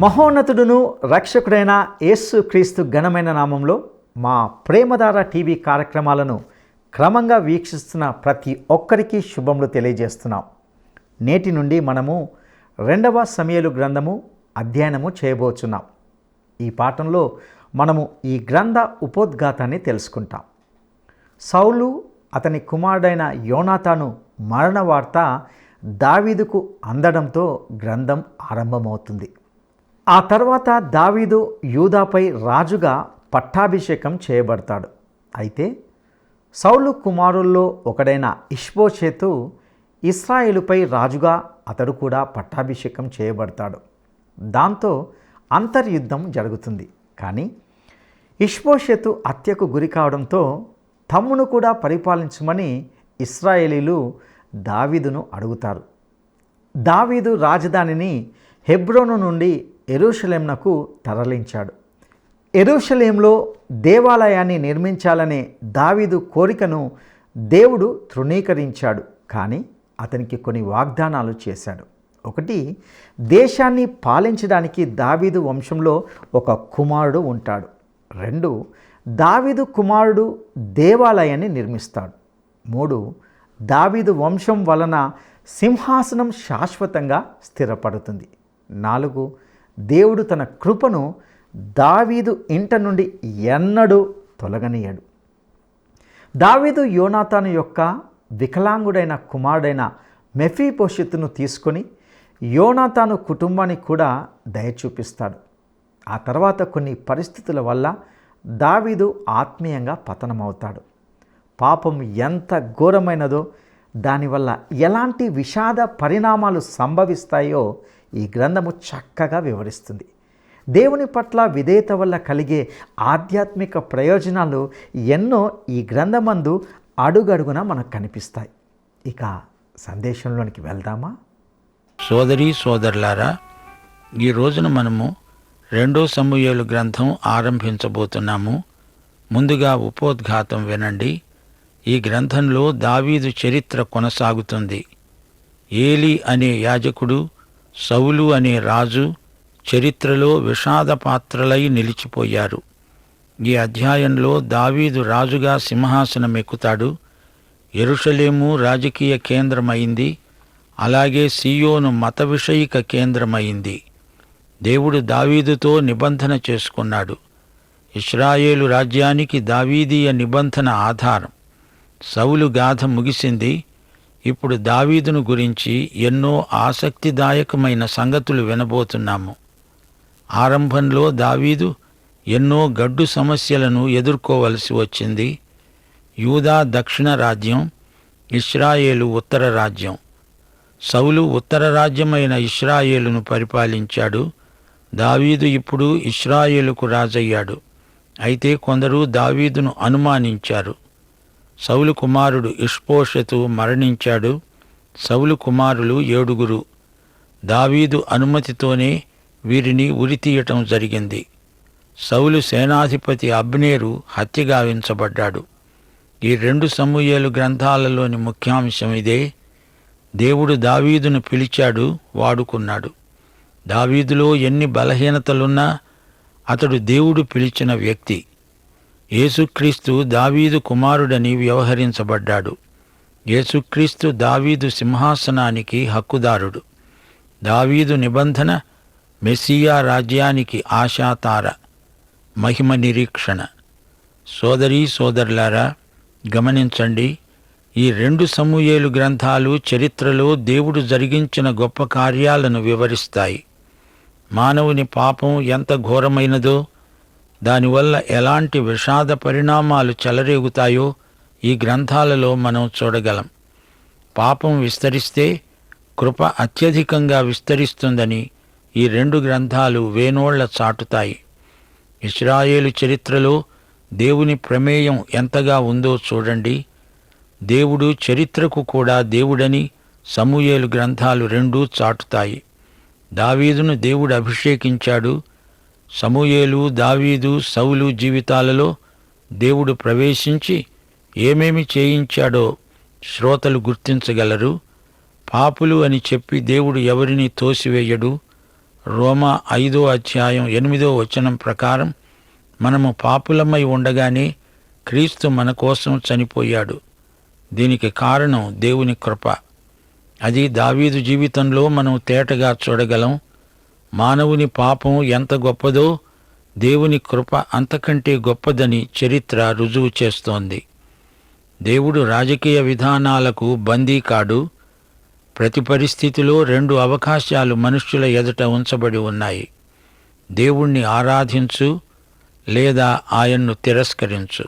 మహోన్నతుడును రక్షకుడైన యేసు క్రీస్తు ఘనమైన నామంలో మా ప్రేమధార టీవీ కార్యక్రమాలను క్రమంగా వీక్షిస్తున్న ప్రతి ఒక్కరికి శుభములు తెలియజేస్తున్నాం. నేటి నుండి మనము 2వ సమూయేలు గ్రంథము అధ్యయనము చేయబోతున్నాం. ఈ పాఠంలో మనము ఈ గ్రంథ ఉపోద్ఘాతాన్ని తెలుసుకుంటాం. సౌలు అతని కుమారుడైన యోనాతాను మరణ వార్త దావీదుకు అందడంతో గ్రంథం ఆరంభమవుతుంది. ఆ తర్వాత దావీదు యూదాపై రాజుగా పట్టాభిషేకం చేయబడతాడు. అయితే సౌలు కుమారుల్లో ఒకడైన ఇష్బోషెతు ఇశ్రాయేలుపై రాజుగా అతడు కూడా పట్టాభిషేకం చేయబడతాడు. దాంతో అంతర్యుద్ధం జరుగుతుంది. కానీ ఇష్బోషెతు హత్యకు గురి కావడంతో తమ్మును కూడా పరిపాలించమని ఇశ్రాయేలీలు దావీదును అడుగుతారు. దావీదు రాజధానిని హెబ్రోను నుండి యెరూషలేమునకు తరలించాడు. యెరూషలేంలో దేవాలయాన్ని నిర్మించాలనే దావీదు కోరికను దేవుడు తృణీకరించాడు. కానీ అతనికి కొన్ని వాగ్దానాలు చేశాడు. ఒకటి, దేశాన్ని పాలించడానికి దావీదు వంశంలో ఒక కుమారుడు ఉంటాడు. 2, దావీదు కుమారుడు దేవాలయాన్ని నిర్మిస్తాడు. 3, దావీదు వంశం వలన సింహాసనం శాశ్వతంగా స్థిరపడుతుంది. 4, దేవుడు తన కృపను దావీదు ఇంట నుండి ఎన్నడూ తొలగనీయడు. దావీదు యోనాతాను యొక్క వికలాంగుడైన కుమారుడైన మెఫీబోషెతును తీసుకొని యోనాతాను కుటుంబానికి కూడా దయ చూపిస్తాడు. ఆ తర్వాత కొన్ని పరిస్థితుల వల్ల దావీదు ఆత్మీయంగా పతనమవుతాడు. పాపం ఎంత ఘోరమైనదో, దానివల్ల ఎలాంటి విషాద పరిణామాలు సంభవిస్తాయో ఈ గ్రంథము చక్కగా వివరిస్తుంది. దేవుని పట్ల విధేయత వల్ల కలిగే ఆధ్యాత్మిక ప్రయోజనాలు ఎన్నో ఈ గ్రంథమందు అడుగడుగున మనకు కనిపిస్తాయి. ఇక సందేశంలోనికి వెళ్దామా? సోదరీ సోదరులారా, ఈ రోజున మనము 2వ సమూయేలు గ్రంథం ఆరంభించబోతున్నాము. ముందుగా ఉపోద్ఘాతం వినండి. ఈ గ్రంథంలో దావీదు చరిత్ర కొనసాగుతుంది. ఏలీ అనే యాజకుడు, సౌలు అనే రాజు చరిత్రలో విషాద పాత్రలై నిలిచిపోయారు. ఈ అధ్యాయంలో దావీదు రాజుగా సింహాసనమెక్కుతాడు. యెరూషలేము రాజకీయ కేంద్రమైంది. అలాగే సీయోను మత విషయిక కేంద్రమైంది. దేవుడు దావీదుతో నిబంధన చేసుకున్నాడు. ఇశ్రాయేలు రాజ్యానికి దావీదీయ నిబంధన ఆధారం. సౌలు గాథ ముగిసింది. ఇప్పుడు దావీదును గురించి ఎన్నో ఆసక్తిదాయకమైన సంగతులు వినబోతున్నాము. ఆరంభంలో దావీదు ఎన్నో గడ్డు సమస్యలను ఎదుర్కోవలసి వచ్చింది. యూదా దక్షిణ రాజ్యం, ఇశ్రాయేలు ఉత్తర రాజ్యం. సౌలు ఉత్తర రాజ్యమైన ఇశ్రాయేలును పరిపాలించాడు. దావీదు ఇప్పుడు ఇశ్రాయేలుకు రాజయ్యాడు. అయితే కొందరు దావీదును అనుమానించారు. సౌలు కుమారుడు ఇష్బోషెతు మరణించాడు. సౌలు కుమారులు 7. దావీదు అనుమతితోనే వీరిని ఉరితీయటం జరిగింది. సౌలు సేనాధిపతి అబ్నేరు హత్యగావించబడ్డాడు. ఈ 2 సమూయేలు గ్రంథాలలోని ముఖ్యాంశం ఇదే. దేవుడు దావీదును పిలిచాడు, వాడుకున్నాడు. దావీదులో ఎన్ని బలహీనతలున్నా అతడు దేవుడు పిలిచిన వ్యక్తి. యేసుక్రీస్తు దావీదు కుమారుడని వ్యవహరించబడ్డాడు. యేసుక్రీస్తు దావీదు సింహాసనానికి హక్కుదారుడు. దావీదు నిబంధన మెస్సియా రాజ్యానికి ఆశాతార, మహిమ నిరీక్షణ. సోదరీ సోదరులారా, గమనించండి. ఈ 2 సమూయేలు గ్రంథాలు చరిత్రలో దేవుడు జరిగించిన గొప్ప కార్యాలను వివరిస్తాయి. మానవుని పాపం ఎంత ఘోరమైనదో, దానివల్ల ఎలాంటి విషాద పరిణామాలు చెలరేగుతాయో ఈ గ్రంథాలలో మనం చూడగలం. పాపం విస్తరిస్తే కృప అత్యధికంగా విస్తరిస్తుందని ఈ 2 గ్రంథాలు వేనోళ్ల చాటుతాయి. ఇశ్రాయేలు చరిత్రలో దేవుని ప్రమేయం ఎంతగా ఉందో చూడండి. దేవుడు చరిత్రకు కూడా దేవుడని సమూయేలు గ్రంథాలు 2 చాటుతాయి. దావీదును దేవుడు అభిషేకించాడు. సమూయేలు, దావీదు, సౌలు జీవితాలలో దేవుడు ప్రవేశించి ఏమేమి చేయించాడో శ్రోతలు గుర్తించగలరు. పాపులు అని చెప్పి దేవుడు ఎవరిని తోసివేయడు. రోమా 5వ అధ్యాయం 8వ వచనం ప్రకారం మనము పాపులమై ఉండగానే క్రీస్తు మన కోసం చనిపోయాడు. దీనికి కారణం దేవుని కృప. అది దావీదు జీవితంలో మనం తేటగా చూడగలం. మానవుని పాపం ఎంత గొప్పదో దేవుని కృప అంతకంటే గొప్పదని చరిత్ర రుజువు చేస్తోంది. దేవుడు రాజకీయ విధానాలకు బందీ కాడు. ప్రతి పరిస్థితిలో 2 అవకాశాలు మనుష్యుల ఎదుట ఉంచబడి ఉన్నాయి. దేవుణ్ణి ఆరాధించు లేదా ఆయన్ను తిరస్కరించు.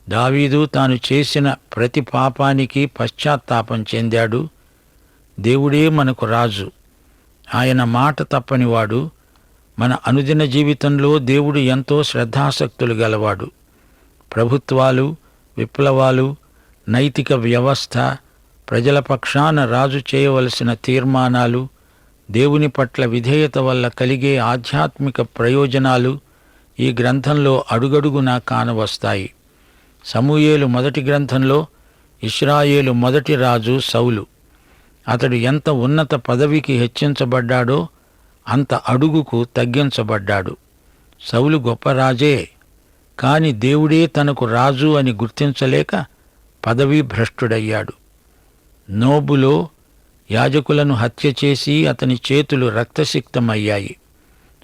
దావీదు తాను చేసిన ప్రతి పాపానికి పశ్చాత్తాపం చెందాడు. దేవుడే మనకు రాజు. ఆయన మాట తప్పనివాడు. మన అనుదిన జీవితంలో దేవుడు ఎంతో శ్రద్ధాసక్తులు గలవాడు. ప్రభుత్వాలు, విప్లవాలు, నైతిక వ్యవస్థ, ప్రజల పక్షాన రాజు చేయవలసిన తీర్మానాలు, దేవుని పట్ల విధేయత వల్ల కలిగే ఆధ్యాత్మిక ప్రయోజనాలు ఈ గ్రంథంలో అడుగడుగునా కానవస్తాయి. సమూయేలు మొదటి గ్రంథంలో ఇశ్రాయేలు మొదటి రాజు సౌలు. అతడు ఎంత ఉన్నత పదవికి హెచ్చించబడ్డాడో అంత అడుగుకు తగ్గించబడ్డాడు. సౌలు గొప్ప రాజే, కాని దేవుడే తనకు రాజు అని గుర్తించలేక పదవీ భ్రష్టుడయ్యాడు. నోబులో యాజకులను హత్య చేసి అతని చేతులు రక్తసిక్తమయ్యాయి.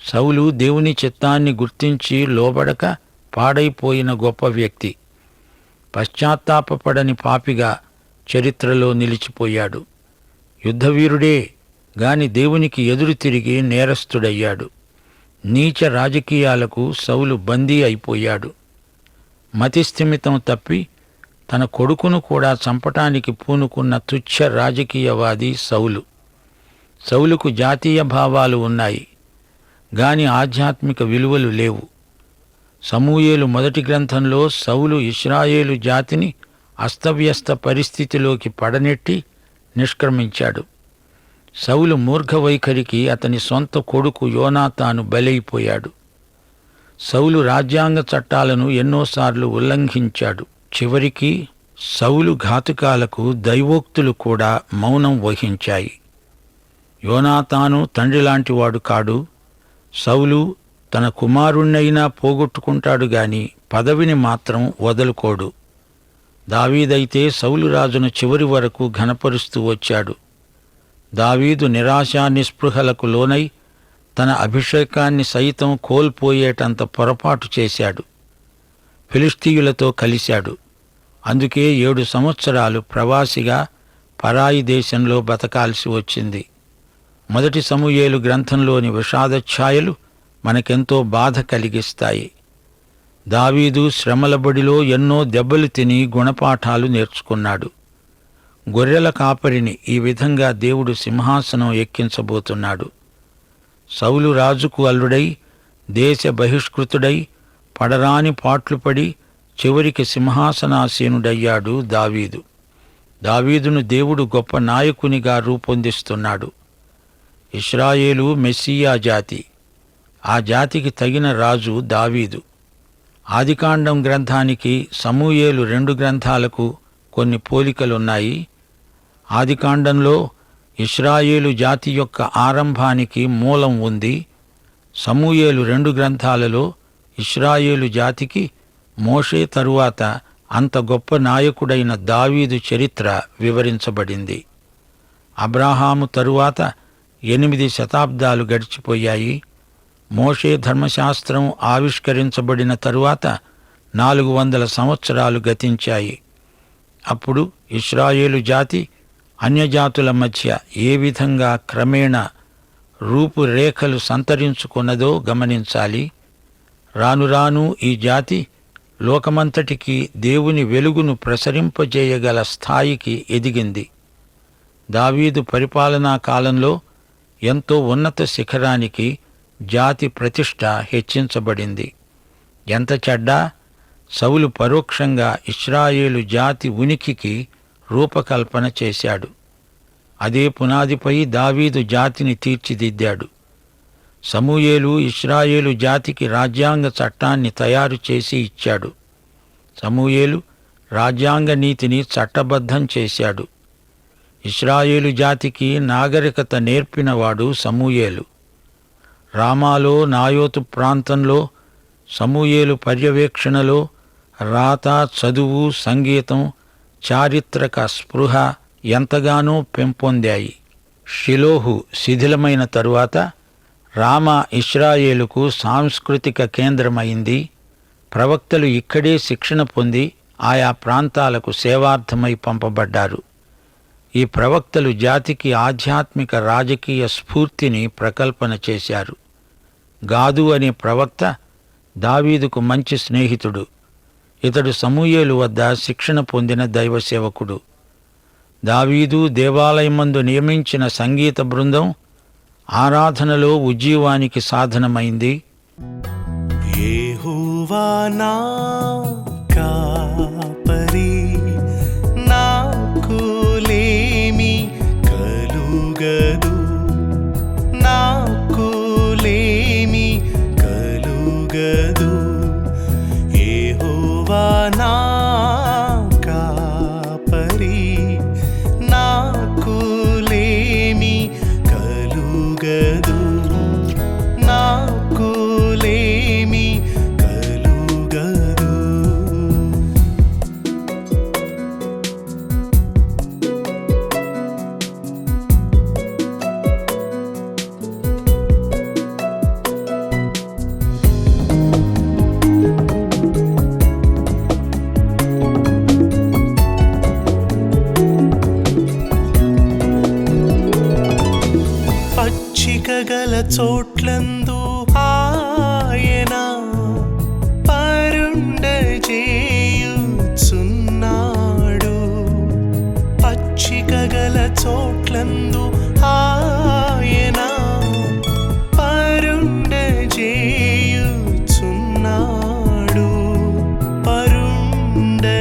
సౌలు దేవుని చిత్తాన్ని గుర్తించి లోబడక పాడైపోయిన గొప్ప వ్యక్తి. పశ్చాత్తాపపడని పాపిగా చరిత్రలో నిలిచిపోయాడు. యుద్ధవీరుడే గాని దేవునికి ఎదురు తిరిగి నేరస్తుడయ్యాడు. నీచ రాజకీయాలకు సౌలు బందీ అయిపోయాడు. మతిస్థిమితం తప్పి తన కొడుకును కూడా చంపటానికి పూనుకున్న తుచ్చ రాజకీయవాది సౌలు. సౌలుకు జాతీయ భావాలు ఉన్నాయి గాని ఆధ్యాత్మిక విలువలు లేవు. సమూయేలు మొదటి గ్రంథంలో సౌలు ఇశ్రాయేలు జాతిని అస్తవ్యస్త పరిస్థితిలోకి పడనెట్టి నిష్క్రమించాడు. సౌలు మూర్ఖ వైఖరికి అతని సొంత కొడుకు యోనాతాను బలైపోయాడు. సౌలు రాజ్యాంగ చట్టాలను ఎన్నోసార్లు ఉల్లంఘించాడు. చివరికి సౌలు ఘాతుకాలకు దైవోక్తులు కూడా మౌనం వహించాయి. యోనాతాను తండ్రిలాంటివాడు కాడు. సౌలు తన కుమారుణ్ణైనా పోగొట్టుకుంటాడు గాని పదవిని మాత్రం వదులుకోడు. దావీదైతే సౌలు రాజును చివరి వరకు ఘనపరుస్తూ వచ్చాడు. దావీదు నిరాశా నిస్పృహలకు లోనై తన అభిషేకాన్ని సైతం కోల్పోయేటంత పొరపాటు చేశాడు. ఫిలిష్తీయులతో కలిశాడు. అందుకే 7 సంవత్సరాలు ప్రవాసిగా పరాయి దేశంలో బతకాల్సి వచ్చింది. మొదటి సమూయేలు గ్రంథంలోని విషాదఛాయలు మనకెంతో బాధ కలిగిస్తాయి. దావీదు శ్రమల బడిలో ఎన్నో దెబ్బలు తిని గుణపాఠాలు నేర్చుకున్నాడు. గొర్రెల కాపరిని ఈ విధంగా దేవుడు సింహాసనం ఎక్కించబోతున్నాడు. సౌలు రాజుకు అల్లుడై దేశ బహిష్కృతుడై పడరాని పాట్లు పడి చివరికి సింహాసనాసీనుడయ్యాడు దావీదు. దావీదును దేవుడు గొప్ప నాయకునిగా రూపొందిస్తున్నాడు. ఇశ్రాయేలు మెస్సియా జాతి. ఆ జాతికి తగిన రాజు దావీదు. ఆదికాండం గ్రంథానికి సమూయేలు 2 గ్రంథాలకు కొన్ని పోలికలున్నాయి. ఆదికాండంలో ఇశ్రాయేలు జాతి యొక్క ఆరంభానికి మూలం ఉంది. సమూయేలు 2 గ్రంథాలలో ఇశ్రాయేలు జాతికి మోషే తరువాత అంత గొప్ప నాయకుడైన దావీదు చరిత్ర వివరించబడింది. అబ్రాహాము తరువాత 8 శతాబ్దాలు గడిచిపోయాయి. మోషే ధర్మశాస్త్రం ఆవిష్కరించబడిన తరువాత 400 సంవత్సరాలు గతించాయి. అప్పుడు ఇశ్రాయేలు జాతి అన్యజాతుల మధ్య ఏ విధంగా క్రమేణా రూపురేఖలు సంతరించుకున్నదో గమనించాలి. రాను రాను ఈ జాతి లోకమంతటికి దేవుని వెలుగును ప్రసరింపజేయగల స్థాయికి ఎదిగింది. దావీదు పరిపాలనా కాలంలో ఎంతో ఉన్నత శిఖరానికి జాతి ప్రతిష్ఠ హెచ్చించబడింది. ఎంత చెడ్డా, సౌలు పరోక్షంగా ఇశ్రాయేలు జాతి ఉనికికి రూపకల్పన చేశాడు. అదే పునాదిపై దావీదు జాతిని తీర్చిదిద్దాడు. సమూయేలు ఇశ్రాయేలు జాతికి రాజ్యాంగ చట్టాన్ని తయారు చేసి ఇచ్చాడు. సమూయేలు రాజ్యాంగ నీతిని చట్టబద్ధం చేశాడు. ఇశ్రాయేలు జాతికి నాగరికత నేర్పినవాడు సమూయేలు. రామాలో నాయోతు ప్రాంతంలో సమూయేలు పర్యవేక్షణలో రాత, చదువు, సంగీతం, చారిత్రక స్పృహ ఎంతగానో పెంపొందాయి. షిలోహు శిథిలమైన తరువాత రామా ఇశ్రాయేలుకు సాంస్కృతిక కేంద్రమైంది. ప్రవక్తలు ఇక్కడే శిక్షణ పొంది ఆయా ప్రాంతాలకు సేవార్థమై పంపబడ్డారు. ఈ ప్రవక్తలు జాతికి ఆధ్యాత్మిక రాజకీయ స్ఫూర్తిని ప్రకల్పన చేశారు. గాదు అనే ప్రవక్త దావీదుకు మంచి స్నేహితుడు. ఇతడు సమూయేలు వద్ద శిక్షణ పొందిన దైవ సేవకుడు. దావీదు దేవాలయమందు నియమించిన సంగీత బృందం ఆరాధనలో ఉజ్జీవానికి సాధనమైంది. యెహోవా నా కాపరి, నాకు లేమి కలుగదు, నాకు లేమి కలుగదు. యెహోవా నా కాపరి, నాకు లేమి కలుగదు, నాకు లేమి కలుగదు. పచ్చిక గల చోట్లందు ఆయన పరుండజేయుచున్నాడు. పచ్చిక గల చోట్లందు ఆయన పరుండజేయుచున్నాడు, పరుండజేయుచున్నాడు,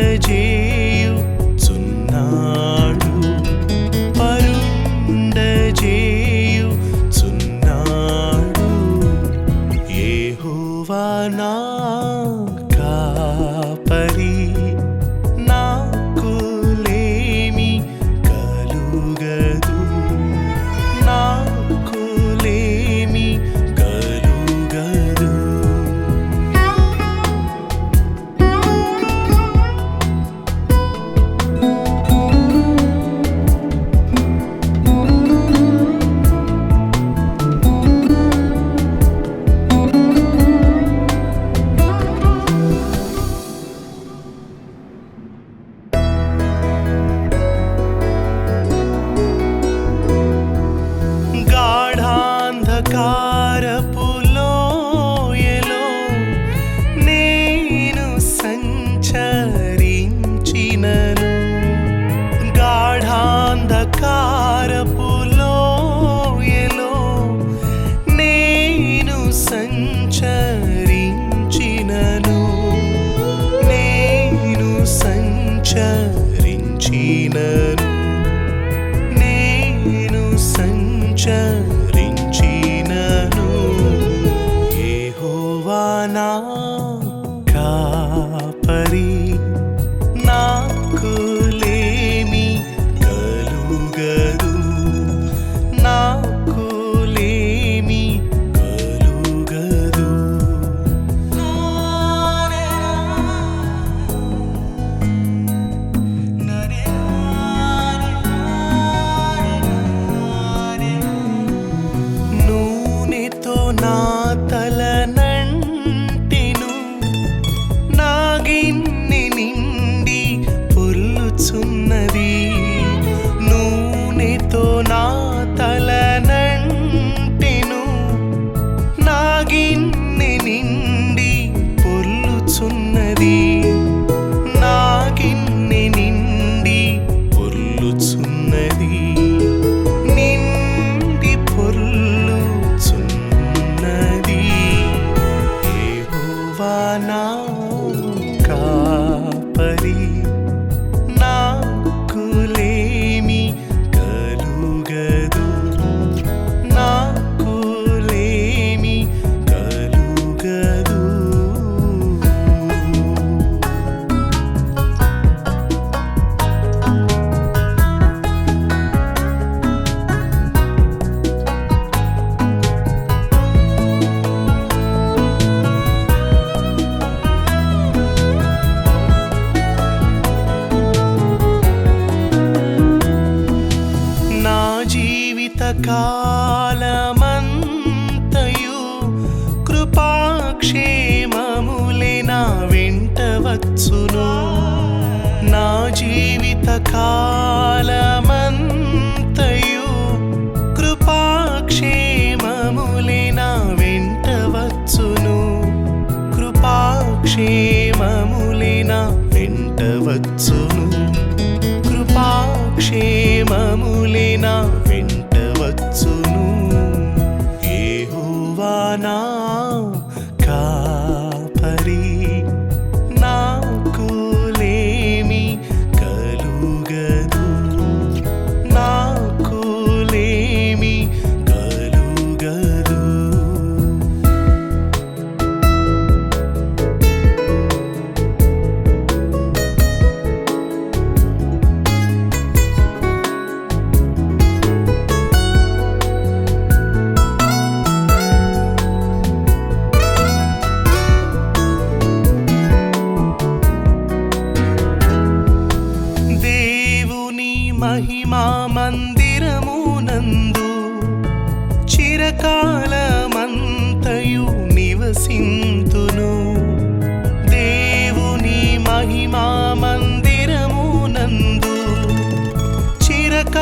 పరుండజేయుచున్నాడు. యెహోవా నా కాపరి, నాకు లేమి కలుగదు, నాకు లేమి కలుగదు. గాఢాంధకారపు లోయలో నేను సంచరించినను, గాఢాంధకారపు లోయలో నేను సంచరించినను, నేను సంచరించినను, నేను సంచరించినను. యెహోవా నా కాపరి, నాకు లేమి కలుగదు, నాకు లేమి కలుగదు. నూనెతో నా తలనంటెను, నా గిన్నె నిండి పొర్లుచున్నది. నూనెతో నా తలనంటెను, నా గిన్నె నిండి పొర్లుచున్నది, నా గిన్నె నిండి పొర్లుచున్నది, నిండి పొర్లుచున్నది. యెహోవా నా కాపరి, నాకు లేమి కలుగదు, నాకు లేమి కలుగదు. వచ్చును. నా జీవిత కాలమంతయు కృపాక్షేమములే నా వెంట వచ్చును. కృపాక్షేమములే నా వెంట వచ్చును. కృపాక్షేమములే నా వెంట వచ్చును. యెహోవా నా కాపరి, నాకు లేమి కలుగదు. నాకు లేమి కలుగదు. దేవుని మహిమా మందిరమునందు చిరకాలమంతయు నివసింతును. దేవుని మహిమా మందిరమునందు చిరకాలమంతయు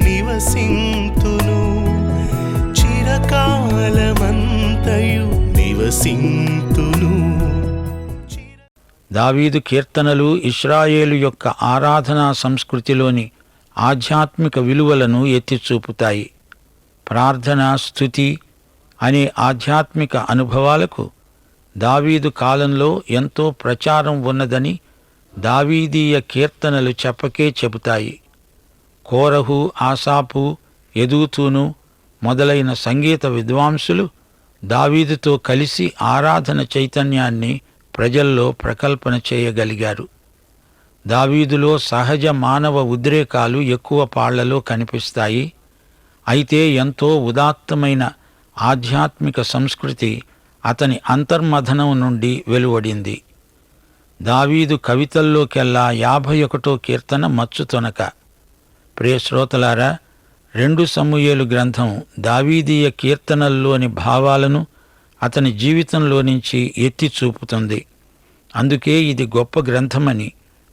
నివసింతును. చిరకాలమంతయు నివసింతును. దావీదు కీర్తనలు ఇశ్రాయేలు యొక్క ఆరాధనా సంస్కృతిలోని ఆధ్యాత్మిక విలువలను ఎత్తిచూపుతాయి. ప్రార్థన, స్తుతి అనే ఆధ్యాత్మిక అనుభవాలకు దావీదు కాలంలో ఎంతో ప్రచారం ఉన్నదని దావీదీయ కీర్తనలు చెప్పకే చెబుతాయి. కోరహు, ఆసాపు, యెదూతూను మొదలైన సంగీత విద్వాంసులు దావీదుతో కలిసి ఆరాధన చైతన్యాన్ని ప్రజల్లో ప్రకల్పన చేయగలిగారు. దావీదులో సహజ మానవ ఉద్రేకాలు ఎక్కువ పాళ్లలో కనిపిస్తాయి. అయితే ఎంతో ఉదాత్తమైన ఆధ్యాత్మిక సంస్కృతి అతని అంతర్మథనం నుండి వెలువడింది. దావీదు కవితల్లోకెల్లా 51వ కీర్తన మచ్చుతొనక. ప్రియ శ్రోతలారా, 2 సమూయేలు గ్రంథం దావీదీయ కీర్తనల్లోని భావాలను అతని జీవితంలో నుంచి ఎత్తి చూపుతుంది. అందుకే ఇది గొప్ప గ్రంథమని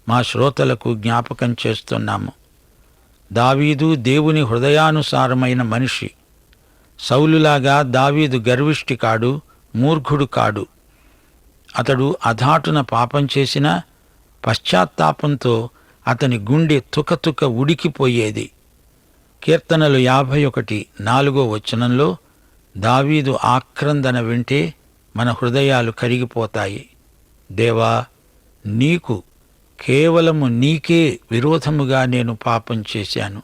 మా శ్రోతలకు జ్ఞాపకం చేస్తున్నాము. దావీదు దేవుని హృదయానుసారమైన మనిషి. సౌలులాగా దావీదు గర్విష్టి కాడు, మూర్ఖుడు కాడు. అతడు అధాటున పాపం చేసినా పశ్చాత్తాపంతో అతని గుండె తుకతుక ఉడికిపోయేది. కీర్తనలు 51:4 వచనంలో దావీదు ఆక్రందన వింటే మన హృదయాలు కరిగిపోతాయి. దేవా, నీకు, కేవలము నీకే విరోధముగా నేను పాపం చేశాను.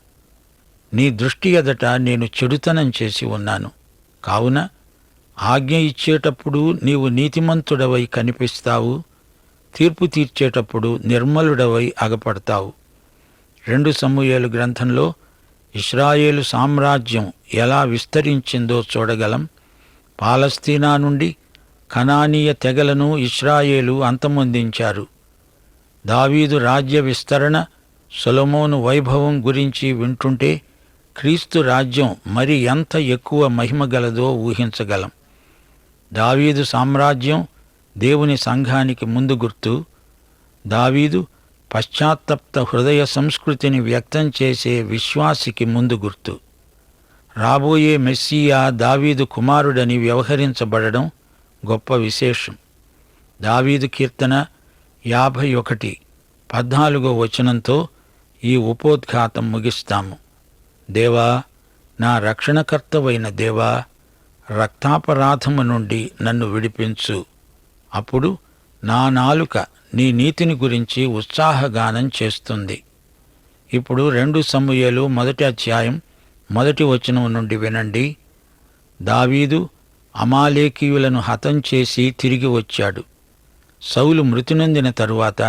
నీ దృష్టి ఎదట నేను చెడుతనం చేసి ఉన్నాను. కావున ఆజ్ఞ ఇచ్చేటప్పుడు నీవు నీతిమంతుడవై కనిపిస్తావు, తీర్పు తీర్చేటప్పుడు నిర్మలుడవై అగపడతావు. 2 సమూయేలు గ్రంథంలో ఇశ్రాయేలు సామ్రాజ్యం ఎలా విస్తరించిందో చూడగలం. పాలస్తీనా నుండి కనానీయ తెగలను ఇశ్రాయేలు అంతమొందించారు. దావీదు రాజ్య విస్తరణ, సొలొమోను వైభవం గురించి వింటుంటే క్రీస్తు రాజ్యం మరి ఎంత ఎక్కువ మహిమగలదో ఊహించగలం. దావీదు సామ్రాజ్యం దేవుని సంఘానికి ముందు గుర్తు. దావీదు పశ్చాత్తప్త హృదయ సంస్కృతిని వ్యక్తం చేసే విశ్వాసికి ముందు గుర్తు. రాబోయే మెస్సియా దావీదు కుమారుడని వ్యవహరించబడడం గొప్ప విశేషం. దావీదు కీర్తన 51:14 వచనంతో ఈ ఉపోద్ఘాతం ముగిస్తాము. దేవా, నా రక్షణకర్తవైన దేవా, రక్తాపరాధము నుండి నన్ను విడిపించు. అప్పుడు నా నాలుక నీ నీతిని గురించి ఉత్సాహగానం చేస్తుంది. ఇప్పుడు 2 సమూయేలు 1 వచనం నుండి వినండి. దావీదు అమాలేకీయులను హతం చేసి తిరిగి వచ్చాడు. సౌలు మృతి నొందిన తరువాత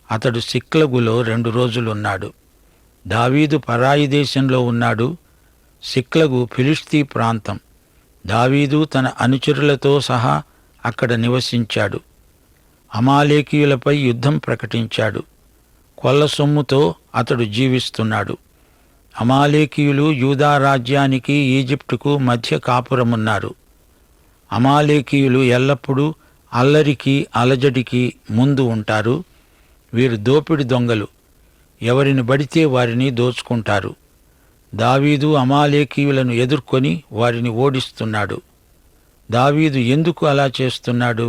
అతడు సిక్లగులో 2 రోజులున్నాడు. దావీదు పరాయి దేశంలో ఉన్నాడు. సిక్లగు ఫిలిష్తీ ప్రాంతం. దావీదు తన అనుచరులతో సహా అక్కడ నివసించాడు. అమాలేకీయులపై యుద్ధం ప్రకటించాడు. కొల్ల సొమ్ముతో అతడు జీవిస్తున్నాడు. అమాలేకీయులు యూదా రాజ్యానికి ఈజిప్టుకు మధ్య కాపురమున్నారు. అమాలేకీయులు ఎల్లప్పుడూ అల్లరికి అలజడికి ముందు ఉంటారు. వీరు దోపిడి దొంగలు, ఎవరిని బడితే వారిని దోచుకుంటారు. దావీదు అమాలేకీయులను ఎదుర్కొని వారిని ఓడిస్తున్నాడు. దావీదు ఎందుకు అలా చేస్తున్నాడు?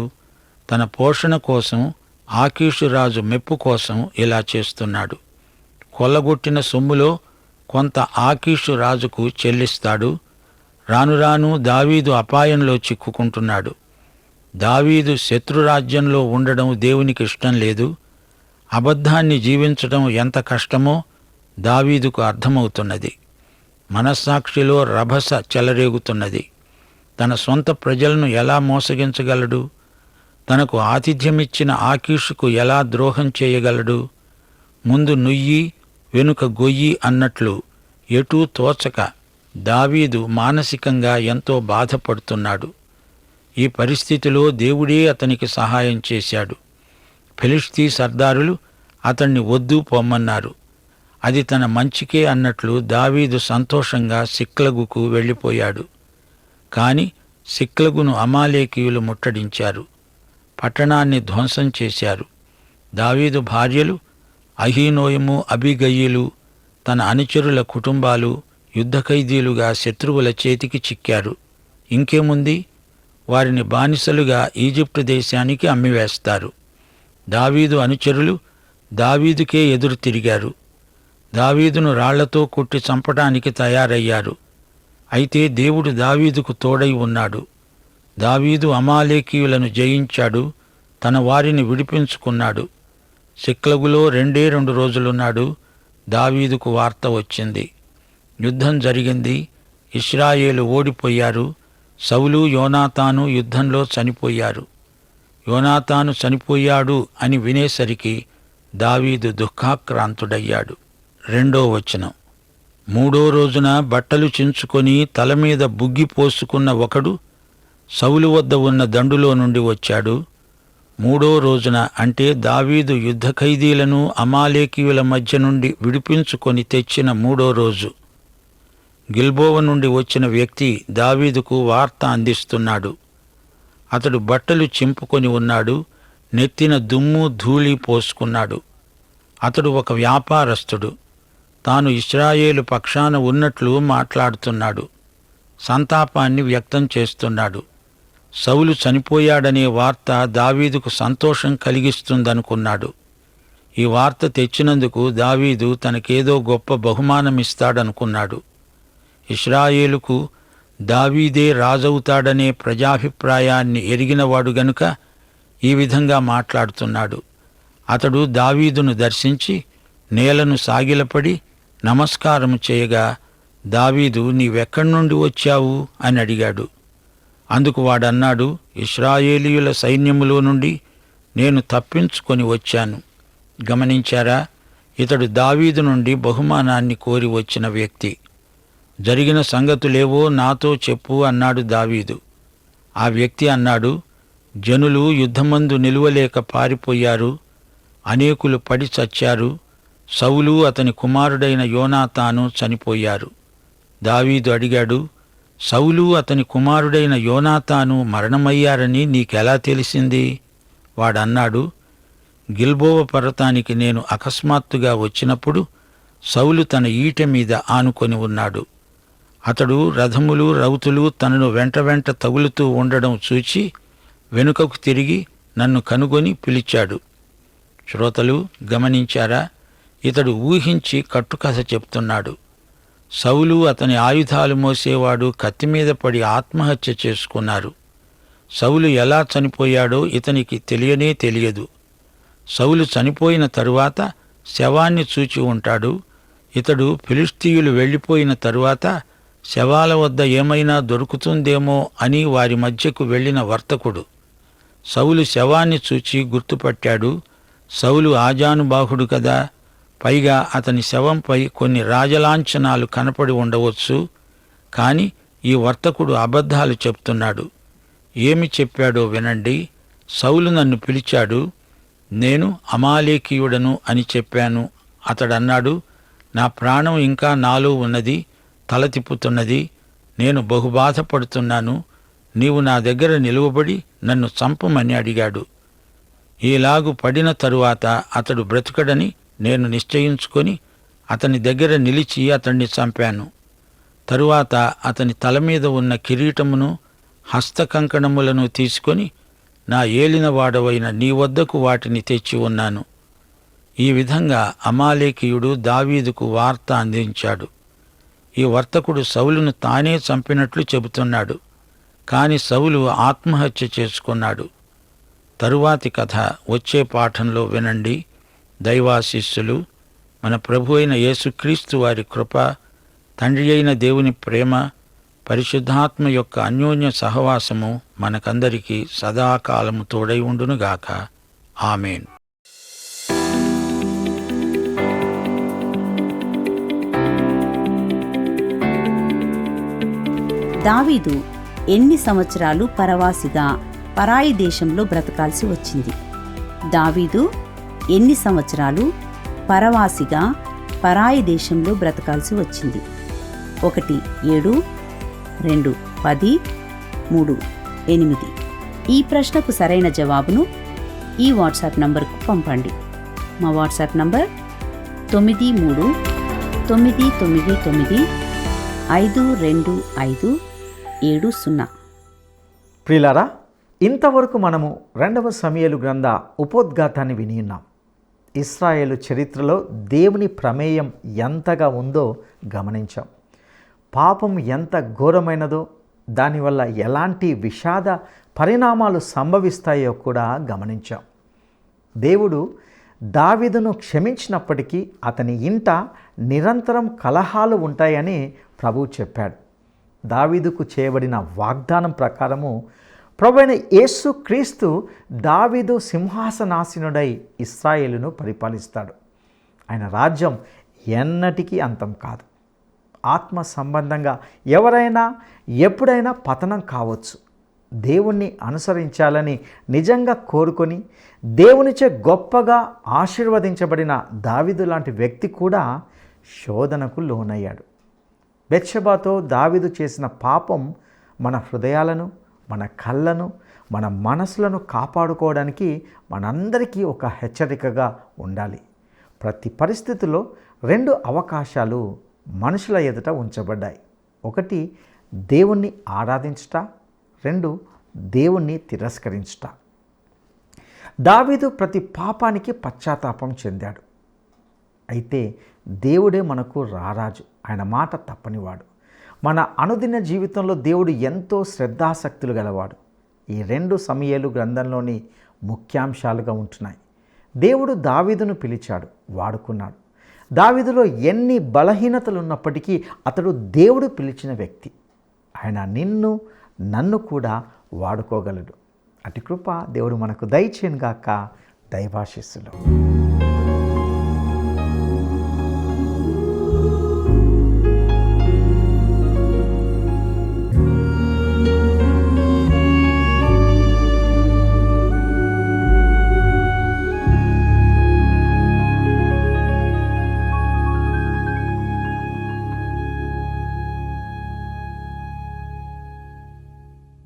తన పోషణ కోసం, ఆకీషు రాజు మెప్పు కోసం ఇలా చేస్తున్నాడు. కొల్లగొట్టిన సొమ్ములో కొంత ఆకీషు రాజుకు చెల్లిస్తాడు. రాను రాను దావీదు అపాయంలో చిక్కుకుంటున్నాడు. దావీదు శత్రురాజ్యంలో ఉండడం దేవునికి ఇష్టం లేదు. అబద్ధాన్ని జీవించడం ఎంత కష్టమో దావీదుకు అర్థమవుతున్నది. మనస్సాక్షిలో రభస చెలరేగుతున్నది. తన సొంత ప్రజలను ఎలా మోసగించగలడు? తనకు ఆతిథ్యమిచ్చిన ఆకీషుకు ఎలా ద్రోహం చేయగలడు? ముందు నుయ్యి వెనుక గొయ్యి అన్నట్లు ఎటూ తోచక దావీదు మానసికంగా ఎంతో బాధపడుతున్నాడు. ఈ పరిస్థితిలో దేవుడే అతనికి సహాయం చేశాడు. ఫిలిష్తీ సర్దారులు అతన్ని వద్దు పొమ్మన్నారు. అది తన మంచికే అన్నట్లు దావీదు సంతోషంగా సిక్లగుకు వెళ్ళిపోయాడు. కాని సిక్లగును అమాలేకీయులు ముట్టడించారు, పట్టణాన్ని ధ్వంసం చేశారు. దావీదు భార్యలు అహీనోయము, అబీగయీలు, తన అనుచరుల కుటుంబాలు యుద్ధఖైదీలుగా శత్రువుల చేతికి చిక్కారు. ఇంకేముంది, వారిని బానిసలుగా ఈజిప్టు దేశానికి అమ్మివేస్తారు. దావీదు అనుచరులు దావీదుకే ఎదురు తిరిగారు. దావీదును రాళ్లతో కొట్టి చంపడానికి తయారయ్యారు. అయితే దేవుడు దావీదుకు తోడై ఉన్నాడు. దావీదు అమాలేకీయులను జయించాడు, తన వారిని విడిపించుకున్నాడు. సిక్లగులో 2 రోజులున్నాడు. దావీదుకు వార్త వచ్చింది. యుద్ధం జరిగింది. ఇశ్రాయేలు ఓడిపోయారు. సౌలు, యోనాతాను యుద్ధంలో చనిపోయారు. యోనాతాను చనిపోయాడు అని వినేసరికి దావీదు దుఃఖాక్రాంతుడయ్యాడు. 2వ వచనం. 3వ రోజున బట్టలు చించుకొని తలమీద బుగ్గి పోసుకున్న ఒకడు సౌలు వద్ద ఉన్న దండులో నుండి వచ్చాడు. 3వ రోజున అంటే దావీదు యుద్ధ ఖైదీలను అమాలేకీయుల మధ్య నుండి విడిపించుకొని తెచ్చిన 3వ రోజు గిల్బోవ నుండి వచ్చిన వ్యక్తి దావీదుకు వార్త అందిస్తున్నాడు. అతడు బట్టలు చింపుకొని ఉన్నాడు, నెత్తిన దుమ్ము ధూళి పోసుకున్నాడు. అతడు ఒక వ్యాపారస్తుడు. తాను ఇశ్రాయేలు పక్షాన ఉన్నట్లు మాట్లాడుతున్నాడు. సంతాపాన్ని వ్యక్తం చేస్తున్నాడు. సౌలు చనిపోయాడనే వార్త దావీదుకు సంతోషం కలిగిస్తుందనుకున్నాడు. ఈ వార్త తెచ్చినందుకు దావీదు తనకేదో గొప్ప బహుమానమిస్తాడనుకున్నాడు. ఇశ్రాయేలుకు దావీదే రాజవుతాడనే ప్రజాభిప్రాయాన్ని ఎరిగినవాడు గనుక ఈ విధంగా మాట్లాడుతున్నాడు. అతడు దావీదును దర్శించి నేలను సాగిలపడి నమస్కారం చేయగా దావీదు, నీవెక్కడి నుండి వచ్చావు అని అడిగాడు. అందుకు వాడన్నాడు, ఇశ్రాయేలీయుల సైన్యములో నుండి నేను తప్పించుకొని వచ్చాను. గమనించారా? ఇతడు దావీదు నుండి బహుమానాన్ని కోరి వచ్చిన వ్యక్తి. జరిగిన సంగతులేవో నాతో చెప్పు అన్నాడు దావీదు. ఆ వ్యక్తి అన్నాడు, జనులు యుద్ధమందు నిలువలేక పారిపోయారు, అనేకులు పడి చచ్చారు, సౌలు అతని కుమారుడైన యోనాతాను చనిపోయారు. దావీదు అడిగాడు, సౌలు అతని కుమారుడైన యోనాతాను మరణమయ్యారని నీకెలా తెలిసింది? వాడన్నాడు, గిల్బోవ పర్వతానికి నేను అకస్మాత్తుగా వచ్చినప్పుడు సౌలు తన ఈటె మీద ఆనుకొని ఉన్నాడు. అతడు రథములు, రౌతులు తనను వెంట తగులుతూ ఉండడం చూచి వెనుకకు తిరిగి నన్ను కనుగొని పిలిచాడు. శ్రోతలు గమనించారా? ఇతడు ఊహించి కట్టుకథ చెప్తున్నాడు. సౌలు, అతని ఆయుధాలు మోసేవాడు కత్తిమీద పడి ఆత్మహత్య చేసుకున్నారు. సౌలు ఎలా చనిపోయాడో ఇతనికి తెలియనే తెలియదు. సౌలు చనిపోయిన తరువాత శవాన్ని చూచి ఉంటాడు. ఇతడు ఫిలిష్తీయులు వెళ్ళిపోయిన తరువాత శవాల వద్ద ఏమైనా దొరుకుతుందేమో అని వారి మధ్యకు వెళ్ళిన వర్తకుడు. సౌలు శవాన్ని చూచి గుర్తుపట్టాడు. సౌలు ఆజానుబాహుడు కదా, పైగా అతని శవంపై కొన్ని రాజలాంఛనాలు కనపడి ఉండవచ్చు. కాని ఈ వర్తకుడు అబద్ధాలు చెప్తున్నాడు. ఏమి చెప్పాడో వినండి. సౌలు నన్ను పిలిచాడు, నేను అమాలేకీయుడను అని చెప్పాను. అతడన్నాడు, నా ప్రాణం ఇంకా నాలో ఉన్నది, తల తిప్పుతున్నది, నేను బహుబాధపడుతున్నాను, నీవు నా దగ్గర నిలువబడి నన్ను చంపమని అడిగాడు. ఈలాగు పడిన తరువాత అతడు బ్రతుకడని నేను నిశ్చయించుకొని అతని దగ్గర నిలిచి అతణ్ణి చంపాను. తరువాత అతని తల మీద ఉన్న కిరీటమును హస్తకంకణములను తీసుకొని నా ఏలినవాడవైన నీ వద్దకు వాటిని తెచ్చి ఉన్నాను. ఈ విధంగా అమాలేకీయుడు దావీదుకు వార్త అందించాడు. ఈ వర్తకుడు సౌలును తానే చంపినట్లు చెబుతున్నాడు. కాని సౌలు ఆత్మహత్య చేసుకున్నాడు. తరువాతి కథ వచ్చే పాఠంలో వినండి. దైవాశీస్సులు, మన ప్రభు అయిన యేసుక్రీస్తు వారి కృప, తండ్రి అయిన దేవుని ప్రేమ, పరిశుద్ధాత్మ యొక్క అన్యోన్య సహవాసము మనకందరికీ సదాకాలము తోడై ఉండునుగాక. ఆమేన్. దావీదు ఎన్ని సంవత్సరాలు పరవాసిగా పరాయి దేశంలో బ్రతకాల్సి వచ్చింది? దావీదు ఎన్ని సంవత్సరాలు పరవాసిగా పరాయి దేశంలో బ్రతకాల్సి వచ్చింది? 1 7 2 10 3 8. ఈ ప్రశ్నకు సరైన జవాబును ఈ వాట్సాప్ నంబర్కు పంపండి. మా వాట్సాప్ నంబర్ 93 999 52570. ప్రియులారా, ఇంతవరకు మనము 2వ సమూయేలు గ్రంథ ఉపోద్ఘాతాన్ని విని ఉన్నాం. ఇశ్రాయేలు చరిత్రలో దేవుని ప్రమేయం ఎంతగా ఉందో గమనించాం. పాపం ఎంత ఘోరమైనదో, దానివల్ల ఎలాంటి విషాద పరిణామాలు సంభవిస్తాయో కూడా గమనించాం. దేవుడు దావీదును క్షమించినప్పటికీ అతని ఇంట నిరంతరం కలహాలు ఉంటాయని ప్రభువు చెప్పాడు. దావీదుకు చేయబడిన వాగ్దానం ప్రకారము ప్రభువైన యేసుక్రీస్తు దావీదు సింహాసనాసీనుడై ఇశ్రాయేలును పరిపాలిస్తాడు. ఆయన రాజ్యం ఎన్నటికీ అంతం కాదు. ఆత్మ సంబంధంగా ఎవరైనా ఎప్పుడైనా పతనం కావచ్చు. దేవుణ్ణి అనుసరించాలని నిజంగా కోరుకొని దేవునిచే గొప్పగా ఆశీర్వదించబడిన దావీదు లాంటి వ్యక్తి కూడా శోధనకు లోనయ్యాడు. బెత్షెబాతో దావీదు చేసిన పాపం మన హృదయాలను, మన కళ్ళను, మన మనసులను కాపాడుకోవడానికి మనందరికీ ఒక హెచ్చరికగా ఉండాలి. ప్రతి పరిస్థితుల్లో 2 అవకాశాలు మనుషుల ఎదుట ఉంచబడ్డాయి. 1 దేవుణ్ణి ఆరాధించుట, 2 దేవుణ్ణి తిరస్కరించుట. దావీదు ప్రతి పాపానికి పశ్చాత్తాపం చెందాడు. అయితే దేవుడే మనకు రారాజు, ఆయన మాట తప్పనివాడు. మన అనుదిన జీవితంలో దేవుడు ఎంతో శ్రద్ధాసక్తులు గలవాడు. ఈ 2 సమూయేలు గ్రంథంలోని ముఖ్యాంశాలుగా ఉంటున్నాయి. దేవుడు దావీదును పిలిచాడు, వాడుకున్నాడు. దావీదులో ఎన్ని బలహీనతలు ఉన్నప్పటికీ అతడు దేవుడు పిలిచిన వ్యక్తి. ఆయన నిన్ను నన్ను కూడా వాడుకోగలడు. అటు కృప దేవుడు మనకు దయచేయనుగాక. దైవాశీస్సులు.